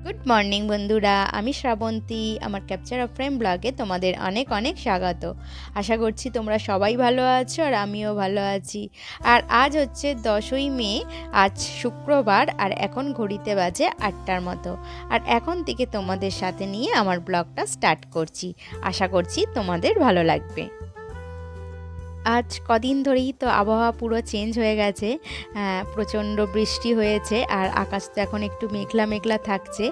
Good morning বন্ধুরা, আমি শ্রাবন্তী। আমার ক্যাপচার অফ ফ্রেম ব্লগে তোমাদের অনেক অনেক স্বাগত। আশা করছি তোমরা সবাই ভালো আছো আর আমিও ভালো আছি। আর আজ হচ্ছে 10ই মে, আজ শুক্রবার, আর এখন ঘড়িতে বাজে 8টার মতো। আর এখন থেকে তোমাদের সাথে নিয়ে আমার ব্লগটা স্টার্ট করছি। আশা করছি তোমাদের ভালো লাগবে। আজ কদিন ধরেই তো আবহাওয়া পুরো চেঞ্জ হয়ে গেছে। প্রচণ্ড বৃষ্টি হয়েছে আর আকাশ তো এখন একটু মেঘলা মেঘলা থাকছে।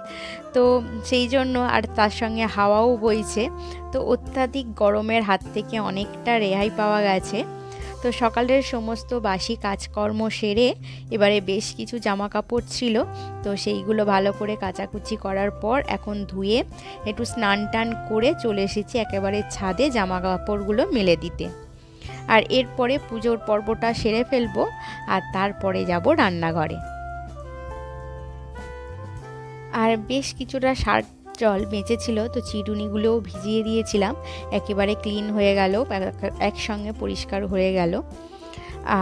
তো সেই জন্য আর তার সঙ্গে হাওয়াও বইছে। তো অত্যাধিক গরমের হাত থেকে অনেকটা রেহাই পাওয়া গেছে। তো সকালের সমস্ত বাসি কাজকর্ম সেরে এবারে বেশ কিছু জামা কাপড় ছিল, তো সেইগুলো ভালো করে কাচাকুচি করার পর এখন ধুয়ে একটু স্নান টান করে চলে এসেছি একেবারে ছাদে জামা কাপড়গুলো মেলে দিতে। আর এরপরে পুজোর পর্বটা সেরে ফেলবো আর তারপরে যাব রান্নাঘরে। আর বেশ কিছুটা শার্ট জল বেঁচেছিল, তো চিরুনিগুলোও ভিজিয়ে দিয়েছিলাম। একেবারে ক্লিন হয়ে গেল, একসঙ্গে পরিষ্কার হয়ে গেল।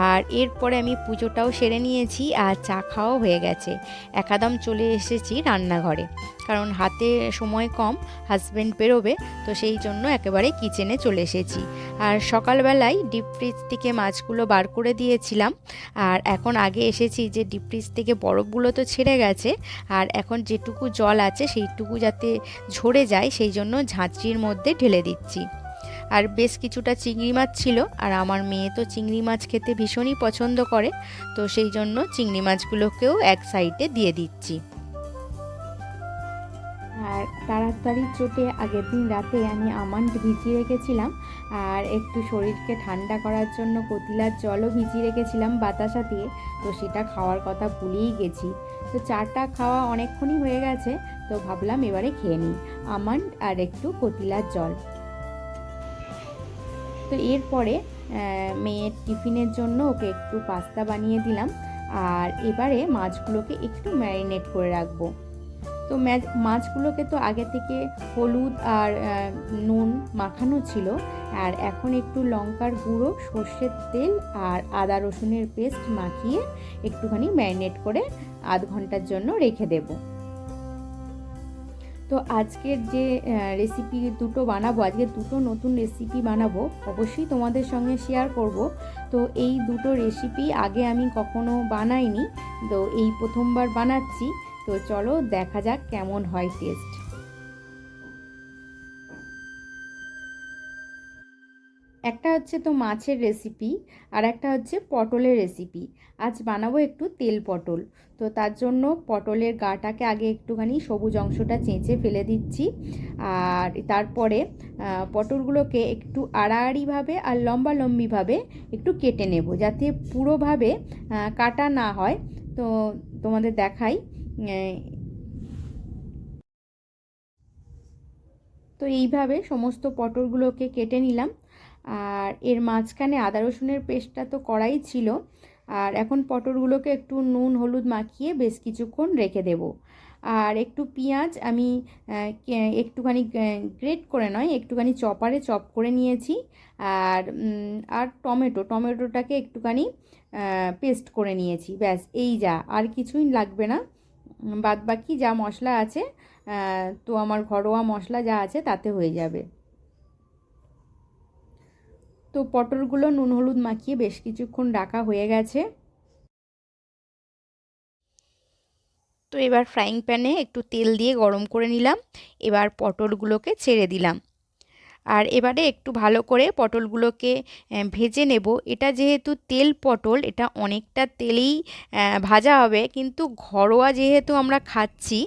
আর এরপরে আমি পুজোটাও সেরে নিয়েছি আর চা খাওয়াও হয়ে গেছে। একাদম চলে এসেছি রান্নাঘরে, কারণ হাতে সময় কম, হাজব্যান্ড বেরোবে, তো সেই জন্য একেবারে কিচেনে চলে এসেছি। আর সকালবেলায় ডিপ ফ্রিজ থেকে মাছগুলো বার করে দিয়েছিলাম। আর এখন আগে এসেছি যে ডিপ ফ্রিজ থেকে বরফগুলো তো ছেড়ে গেছে, আর এখন যেটুকু জল আছে সেইটুকু যাতে ঝরে যায় সেই জন্য ঝাঁঝরির মধ্যে ঢেলে দিচ্ছি। আর বেশ কিছুটা চিংড়ি মাছ ছিল, আর আমার মেয়ে তো চিংড়ি মাছ খেতে ভীষণই পছন্দ করে, তো সেই জন্য চিংড়ি মাছগুলোকেও এক সাইডে দিয়ে দিচ্ছি। আর তাড়াতাড়ি চোটে আগের দিন রাতে আমি আমন্ড ভিজিয়ে রেখেছিলাম, আর একটু শরীরকে ঠান্ডা করার জন্য কতিলার জলও ভিজিয়ে রেখেছিলাম বাতাসা দিয়ে, তো সেটা খাওয়ার কথা ভুলেই গেছি। তো চাটা খাওয়া অনেকক্ষণই হয়ে গেছে, তো ভাবলাম এবারে খেয়ে নিই আমন্ড আর একটু কতিলার জল। তো এরপরে মেয়ের টিফিনের জন্য ওকে একটু পাস্তা বানিয়ে দিলাম। আর এবারে মাছগুলোকে একটু ম্যারিনেট করে রাখবো। তো মাছগুলোকে তো আগে থেকে হলুদ আর নুন মাখানো ছিল, আর এখন একটু লঙ্কার গুঁড়ো, সর্ষের তেল আর আদা রসুনের পেস্ট মাখিয়ে একটুখানি ম্যারিনেট করে আধ ঘন্টার জন্য রেখে দেবো। তো আজকের যে রেসিপি দুটো বানাবো, আজকে দুটো নতুন রেসিপি বানাবো, অবশ্যই তোমাদের সঙ্গে শেয়ার করব। তো এই দুটো রেসিপি আগে আমি কখনো বানাইনি, তো এই প্রথমবার বানাচ্ছি। তো চলো দেখা যাক কেমন হয় টেস্ট। একটা হচ্ছে তো মাছের রেসিপি, আর একটা হচ্ছে পটলের রেসিপি। আজ বানাবো একটু তেল পটল। তো তার জন্য পটলের গাটাকে আগে একটুখানি সবুজ অংশটা চেঁচে ফেলে দিচ্ছি। আর তারপরে পটলগুলোকে একটু আড়াআড়িভাবে আর লম্বা লম্বিভাবে একটু কেটে নেব, যাতে পুরোভাবে কাটা না হয়। তো তোমাদের দেখাই। তো এইভাবে সমস্ত পটলগুলোকে কেটে নিলাম। আর এর মাঝখানে আদা রসুনের পেস্টটা তো করাই ছিল। আর এখন পটলগুলোকে একটু নুন হলুদ মাখিয়ে বেশ কিছুক্ষণ রেখে দেব। আর একটু পেঁয়াজ আমি একটুখানি গ্রেট করে নয়, একটুখানি চপারে চপ করে নিয়েছি। আর আর টমেটোটাকে একটুখানি পেস্ট করে নিয়েছি। ব্যাস, এই যা, আর কিছুই লাগবে না। বাদ বাকি যা মশলা আছে, তো আমার ঘরোয়া মশলা যা আছে তাতে হয়ে যাবে। তো পটলগুলো নুন হলুদ মাখিয়ে বেশ কিছুক্ষণ রাখা হয়ে গেছে। তো এবার ফ্রাইং প্যানে একটু তেল দিয়ে গরম করে নিলাম। এবার পটলগুলোকে ছেড়ে দিলাম। আর এবারে একটু ভালো করে পটলগুলোকে ভেজে নেব। এটা যেহেতু তেল পটল, এটা অনেকটা তেলেই ভাজা হবে, কিন্তু ঘরোয়া যেহেতু আমরা খাচ্ছি,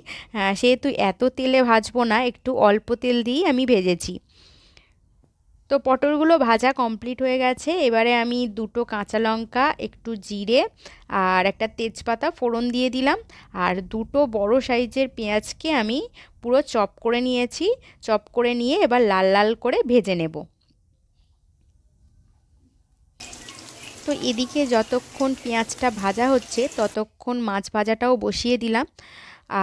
সেহেতু এত তেলে ভাজবো না, একটু অল্প তেল দিয়েই আমি ভেজেছি। তো পটলগুলো ভাজা কমপ্লিট হয়ে গেছে। এবারে আমি দুটো কাঁচা লঙ্কা, একটু জিরে আর একটা তেজপাতা ফোড়ন দিয়ে দিলাম। আর দুটো বড় সাইজের পেঁয়াজকে আমি পুরো চপ করে নিয়েছি। চপ করে নিয়ে এবার লাল লাল করে ভেজে নেব। তো এদিকে যতক্ষণ পেঁয়াজটা ভাজা হচ্ছে ততক্ষণ মাছ ভাজাটাও বসিয়ে দিলাম।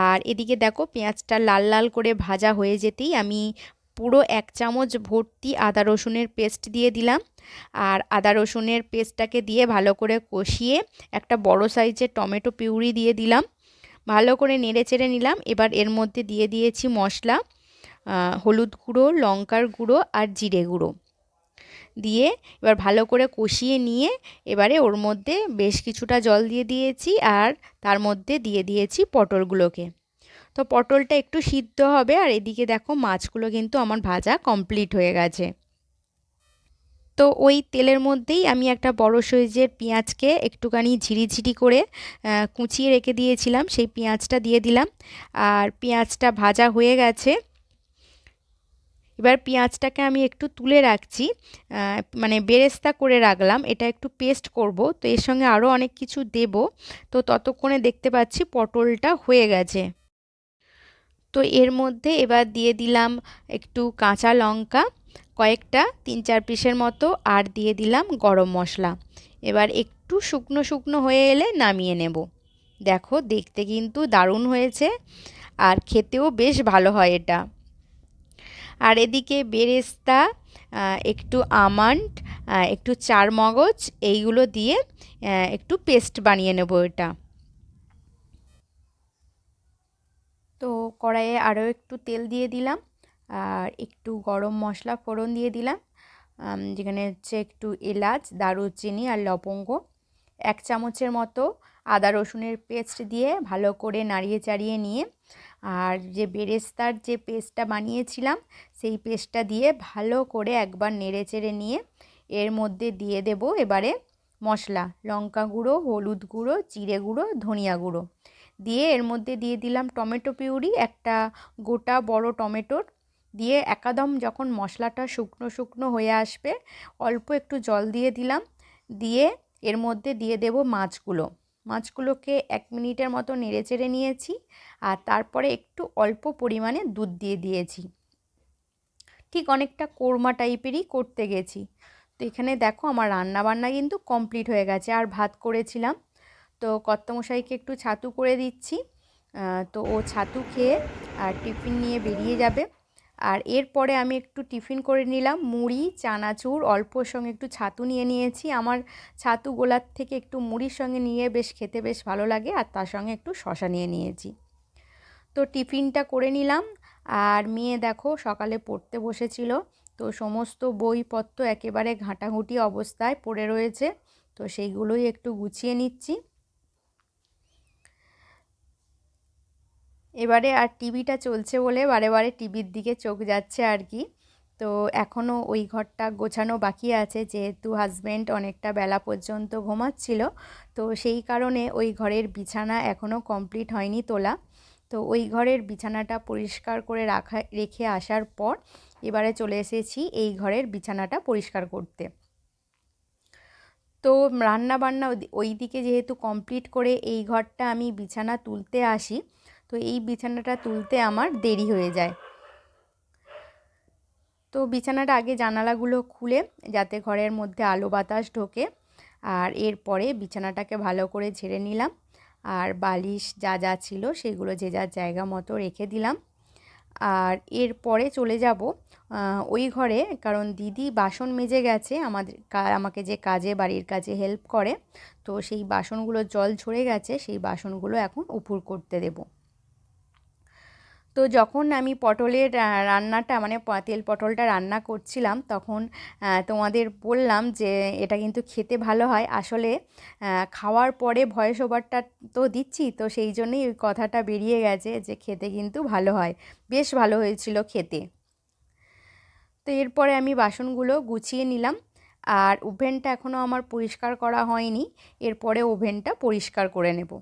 আর এদিকে দেখো পেঁয়াজটা লাল লাল করে ভাজা হয়ে যেতেই আমি পুরো 1 চামচ ভর্তি আদা রসুনের পেস্ট দিয়ে দিলাম। আর আদা রসুনের পেস্টটাকে দিয়ে ভালো করে কষিয়ে একটা বড় সাইজের টমেটো পিউরি দিয়ে দিলাম। ভালো করে নেড়ে চেড়ে নিলাম। এবার এর মধ্যে দিয়ে দিয়েছি মশলা, হলুদ গুঁড়ো, লঙ্কার গুঁড়ো আর জিরে গুঁড়ো দিয়ে এবার ভালো করে কষিয়ে নিয়ে এবারে ওর মধ্যে বেশ কিছুটা জল দিয়ে দিয়েছি আর তার মধ্যে দিয়ে দিয়েছি পটলগুলোকে। তো পটলটা একটু সিদ্ধ হবে আর এদিকে দেখো মাছগুলো কিন্তু আমার ভাজা কমপ্লিট হয়ে গেছে। তো ওই তেলের মধ্যেই আমি একটা বড় সাইজের পেঁয়াজকে একটুখানি ঝিরিঝিরি করে কুচিয়ে রেখে দিয়েছিলাম, সেই পেঁয়াজটা দিয়ে দিলাম। আর পেঁয়াজটা ভাজা হয়ে গেছে। এবার পেঁয়াজটাকে আমি একটু তুলে রাখছি, মানে বেরেস্তা করে রাখলাম, এটা একটু পেস্ট করব। তো এর সঙ্গে আরও অনেক কিছু দেব। তো ততক্ষণে দেখতে পাচ্ছি পটলটা হয়ে গেছে। তো এর মধ্যে এবার দিয়ে দিলাম একটু কাঁচা লঙ্কা কয়েকটা, 3-4 পিসের মতো, আর দিয়ে দিলাম গরম মশলা। এবার একটু শুকনো শুকনো হয়ে এলে নামিয়ে নেব। দেখো দেখতে কিন্তু দারুণ হয়েছে আর খেতেও বেশ ভালো হয় এটা। আর এদিকে বেরেস্তা, একটু আমন্ড, একটু চারমগজ এইগুলো দিয়ে একটু পেস্ট বানিয়ে নেব এটা। তো কড়াইয়ে আরও একটু তেল দিয়ে দিলাম আর একটু গরম মশলা ফোড়ন দিয়ে দিলাম, যেখানে হচ্ছে একটু এলাচ, দারুচিনি আর লবঙ্গ, 1 চামচের মতো আদা রসুনের পেস্ট দিয়ে ভালো করে নাড়িয়ে চাড়িয়ে নিয়ে আর যে বেরেস্তার যে পেস্টটা বানিয়েছিলাম সেই পেস্টটা দিয়ে ভালো করে একবার নেড়ে চেড়ে নিয়ে এর মধ্যে দিয়ে দেব এবারে মশলা, লঙ্কা গুঁড়ো, হলুদ গুঁড়ো, জিরে গুঁড়ো, ধনিয়া গুঁড়ো দিয়ে এর মধ্যে দিয়ে দিলাম টমেটো পিউরি, একটা গোটা বড় টমেটোর দিয়ে একদম যখন মশলাটা শুকনো শুকনো হয়ে আসবে অল্প একটু জল দিয়ে দিলাম। দিয়ে এর মধ্যে দিয়ে দেব মাছগুলোকে 1 মিনিটের মতো নেড়ে চেড়ে নিয়েছি আর তারপরে একটু অল্প পরিমাণে দুধ দিয়ে দিয়েছি। ঠিক অনেকটা কোরমা টাইপেরই করতে গেছি। তো এখানে দেখো আমার রান্না বান্না কিন্তু কমপ্লিট হয়ে গেছে। আর ভাত করেছিলাম, তো কর্তামশাইকে একটু ছাতু করে দিচ্ছি। তো ও ছাতু খেয়ে আর টিফিন নিয়ে বেরিয়ে যাবে। আর এরপরে আমি একটু টিফিন করে নিলাম, মুড়ি, চানাচুর, অল্পর সঙ্গে একটু ছাতু নিয়ে নিয়েছি। আমার ছাতু গোলার থেকে একটু মুড়ির সঙ্গে নিয়ে বেশ খেতে বেশ ভালো লাগে আর তার সঙ্গে একটু শসা নিয়ে নিয়েছি। তো টিফিনটা করে নিলাম আর মেয়ে দেখো সকালে পড়তে বসেছিল, তো সমস্ত বইপত্র একেবারে ঘাঁটাঘুঁটি অবস্থায় পড়ে রয়েছে, তো সেইগুলোই একটু গুছিয়ে নিচ্ছি। এবারে আর টিভিটা চলছে বলে বারে বারে টিভির দিকে চোখ যাচ্ছে আর কি। তো এখনও ওই ঘরটা গোছানো বাকি আছে, যেহেতু হাজব্যান্ড অনেকটা বেলা পর্যন্ত ঘুমাচ্ছিল, তো সেই কারণে ওই ঘরের বিছানা এখনও কমপ্লিট হয়নি তোলা। তো ওই ঘরের বিছানাটা পরিষ্কার করে রেখে আসার পর এবারে চলে এসেছি এই ঘরের বিছানাটা পরিষ্কার করতে। তো রান্না বান্না ওই দিকে যেহেতু কমপ্লিট করে এই ঘরটা আমি বিছানা তুলতে আসি, তো এই বিছানাটা তুলতে আমার দেরি হয়ে যায়। তো বিছানাটা আগে জানালাগুলো খুলে যাতে ঘরের মধ্যে আলো বাতাস ঢোকে, আর এরপরে বিছানাটাকে ভালো করে ঝেড়ে নিলাম আর বালিশ যা যা ছিল সেগুলো যে যার জায়গা মতো রেখে দিলাম। আর এরপরে চলে যাব ওই ঘরে, কারণ দিদি বাসন মেজে গেছে, আমাকে যে কাজে বাড়ির কাজে হেল্প করে, তো সেই বাসনগুলো জল ঝরে গেছে, সেই বাসনগুলো এখন উপুড় করতে দেব। তো যখন আমি পটলের রান্নাটা মানে তেল পটলটা রান্না করছিলাম তখন তোমাদের বললাম যে এটা কিন্তু খেতে ভালো হয়। আসলে খাওয়ার পরে ভয়েস ওভারটা তো দিচ্ছি, তো সেই জন্যই ওই কথাটা বেরিয়ে গেছে যে খেতে কিন্তু ভালো হয়। বেশ ভালো হয়েছিল খেতে। তো এরপরে আমি বাসনগুলো গুছিয়ে নিলাম আর ওভেনটা এখনও আমার পরিষ্কার করা হয়নি, এরপরে ওভেনটা পরিষ্কার করে নেব।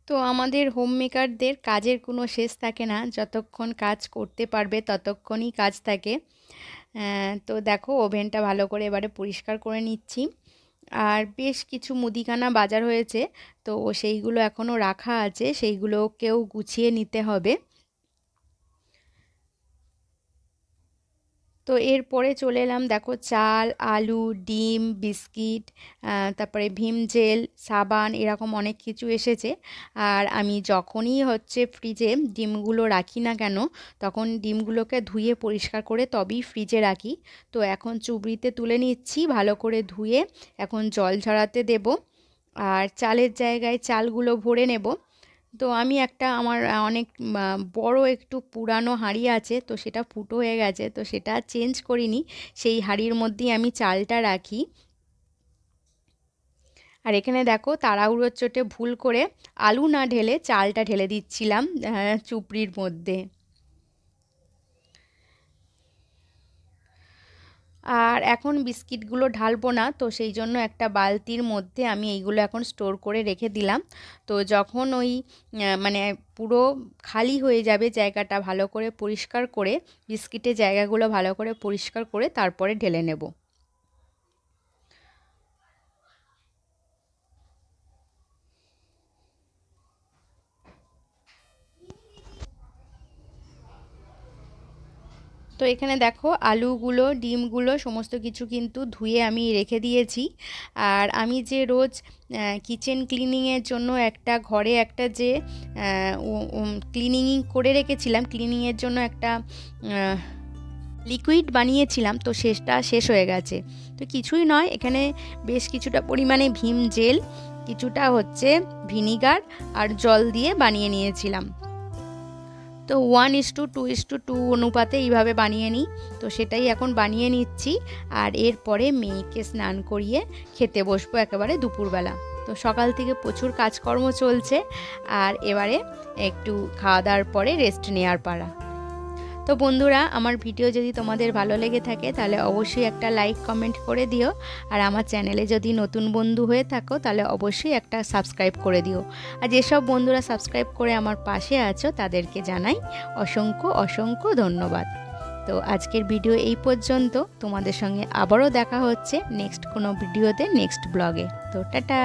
তো আমাদের হোম মেকারদের কাজের কোনো শেষ থাকে না, যতক্ষণ কাজ করতে পারবে ততক্ষণই কাজ থাকে। তো দেখো ওভেনটা ভালো করে এবারে পরিষ্কার করে নিচ্ছি। আর বেশ কিছু মুদিখানা বাজার হয়েছে, তো সেইগুলো এখনও রাখা আছে, সেইগুলোকেও গুছিয়ে নিতে হবে। তো এরপরে চলে এলাম, দেখো চাল, আলু, ডিম, বিস্কিট, তারপরে ভীম জেল, সাবান, এরকম অনেক কিছু এসেছে। আর আমি যখনই হচ্ছে ফ্রিজে ডিমগুলো রাখি না কেন তখন ডিমগুলোকে ধুয়ে পরিষ্কার করে তবেই ফ্রিজে রাখি। তো এখন চুবড়িতে তুলে নিচ্ছি ভালো করে ধুয়ে, এখন জল ঝরাতে দেব। আর চালের জায়গায় চালগুলো ভরে নেব। তো আমি একটা আমার অনেক বড় একটু পুরানো হাঁড়ি আছে, তো সেটা ফুটো হয়ে গেছে, তো সেটা চেঞ্জ করিনি, সেই হাঁড়ির মধ্যেই আমি চালটা রাখি। আর এখানে দেখো তাড়াহুড়োর চোটে ভুল করে আলু না ঢেলে চালটা ঢেলে দিচ্ছিলাম চুপড়ির মধ্যে। আর এখন বিস্কিটগুলো ঢালবো না, তো সেই জন্য একটা বালতির মধ্যে আমি এইগুলো এখন স্টোর করে রেখে দিলাম। তো যখন ওই মানে পুরো খালি হয়ে যাবে জায়গাটা, ভালো করে পরিষ্কার করে বিস্কিটের জায়গাগুলো ভালো করে পরিষ্কার করে তারপরে ঢেলে নেব। তো এখানে দেখো আলুগুলো ডিমগুলো সমস্ত কিছু কিন্তু ধুয়ে আমি রেখে দিয়েছি। আর আমি যে রোজ কিচেন ক্লিনিংয়ের জন্য একটা ঘরে একটা যে ক্লিনিং করে রেখেছিলাম, ক্লিনিংয়ের জন্য একটা লিকুইড বানিয়েছিলাম, তো শেষটা শেষ হয়ে গেছে। তো কিছুই নয়, এখানে বেশ কিছুটা পরিমাণে ভীম জেল, কিছুটা হচ্ছে ভিনিগার আর জল দিয়ে বানিয়ে নিয়েছিলাম। তো 1:2:2 অনুপাতে এইভাবে বানিয়ে নিই। তো সেটাই এখন বানিয়ে নিচ্ছি। আর এরপরে মেয়েকে স্নান করিয়ে খেতে বসবো একেবারে দুপুরবেলা। তো সকাল থেকে প্রচুর কাজকর্ম চলছে, আর এবারে একটু খাওয়া দাওয়ার পরে রেস্ট নেওয়ার পালা। তো বন্ধুরা, আমার ভিডিও যদি তোমাদের ভালো লেগে থাকে তাহলে অবশ্যই একটা লাইক কমেন্ট করে দিও। আর আমার চ্যানেলে যদি নতুন বন্ধু হয়ে থাকো তাহলে অবশ্যই একটা সাবস্ক্রাইব করে দিও। আর যেসব বন্ধুরা সাবস্ক্রাইব করে আমার পাশে আছো তাদেরকে জানাই অসংখ্য অসংখ্য ধন্যবাদ। তো আজকের ভিডিও এই পর্যন্ত, তোমাদের সঙ্গে আবারও দেখা হচ্ছে নেক্সট কোনো ভিডিওতে, নেক্সট ব্লগে। তো টাটা।